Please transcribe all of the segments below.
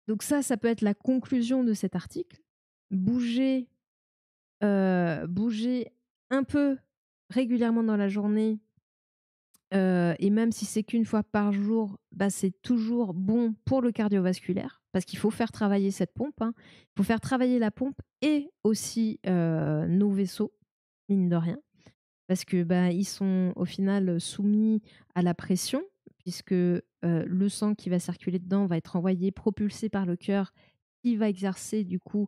Donc ça peut être la conclusion de cet article. Bouger, bouger un peu régulièrement dans la journée, et même si c'est qu'une fois par jour, bah, c'est toujours bon pour le cardiovasculaire parce qu'il faut faire travailler cette pompe, hein. Il faut faire travailler la pompe et aussi, nos vaisseaux, mine de rien. Parce que, bah, ils sont au final soumis à la pression puisque, le sang qui va circuler dedans va être envoyé, propulsé par le cœur qui va exercer du coup,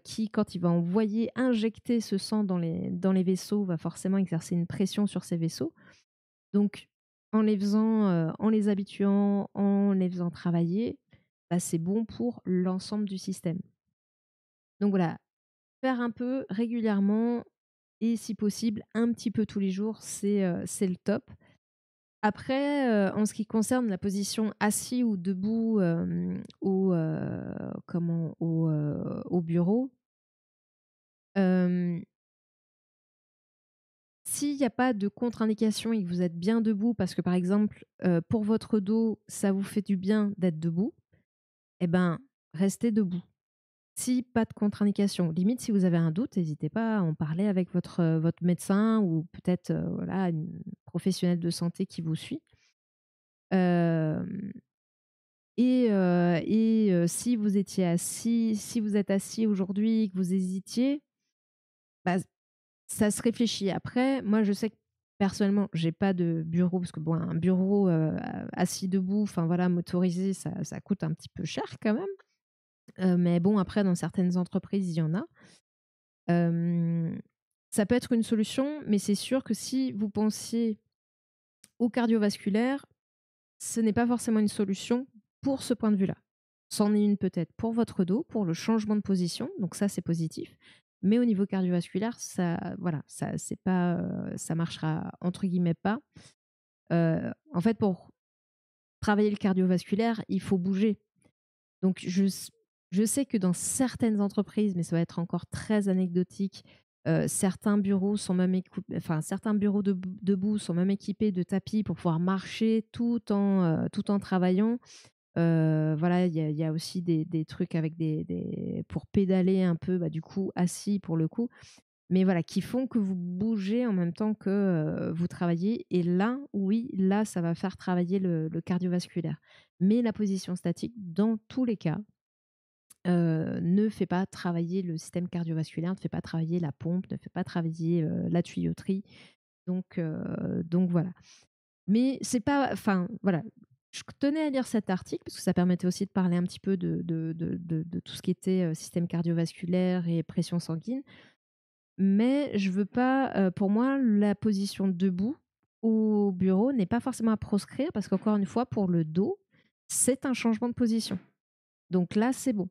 qui quand il va envoyer, injecter ce sang dans les vaisseaux, va forcément exercer une pression sur ces vaisseaux. Donc en les habituant, en les faisant travailler, bah, c'est bon pour l'ensemble du système. Donc voilà, faire un peu régulièrement et si possible un petit peu tous les jours, c'est le top. Après, en ce qui concerne la position assis ou debout, au bureau, hem, s'il y a pas de contre-indication et que vous êtes bien debout parce que, par exemple, pour votre dos, ça vous fait du bien d'être debout, et ben, restez debout. Si pas de contre-indication, limite si vous avez un doute, n'hésitez pas à en parler avec votre médecin ou peut-être, voilà, une professionnelle de santé qui vous suit. Hem si vous êtes assis aujourd'hui et que vous hésitiez, bah, ça se réfléchit. Après, moi, je sais que personnellement, j'ai pas de bureau parce que bon, un bureau, assis debout, enfin voilà, motorisé, ça coûte un petit peu cher quand même. Mais bon, après, dans certaines entreprises, il y en a. Hem, Ça peut être une solution, mais c'est sûr que si vous pensiez au cardiovasculaire, ce n'est pas forcément une solution pour ce point de vue-là. C'en est une peut-être pour votre dos, pour le changement de position, donc ça, c'est positif. Mais au niveau cardiovasculaire, ça voilà, ça c'est pas, ça marchera entre guillemets pas. En fait, pour travailler le cardiovasculaire, il faut bouger. Donc je sais que dans certaines entreprises, mais ça va être encore très anecdotique, certains bureaux sont même certains bureaux debout sont même équipés de tapis pour pouvoir marcher tout en travaillant. Voilà, il y a aussi des trucs avec des pour pédaler un peu, bah, du coup, assis pour le coup. Mais voilà, qui font que vous bougez en même temps que, vous travaillez et là, oui, là, ça va faire travailler le cardiovasculaire. Mais la position statique, dans tous les cas, ne fait pas travailler le système cardiovasculaire, ne fait pas travailler la pompe, ne fait pas travailler, la tuyauterie. Donc voilà. Mais c'est pas enfin, voilà, je tenais à lire cet article parce que ça permettait aussi de parler un petit peu de tout ce qui était, système cardiovasculaire et pression sanguine. Mais je veux pas, pour moi, la position debout au bureau n'est pas forcément à proscrire parce qu'encore une fois, pour le dos, c'est un changement de position. Donc là, c'est bon.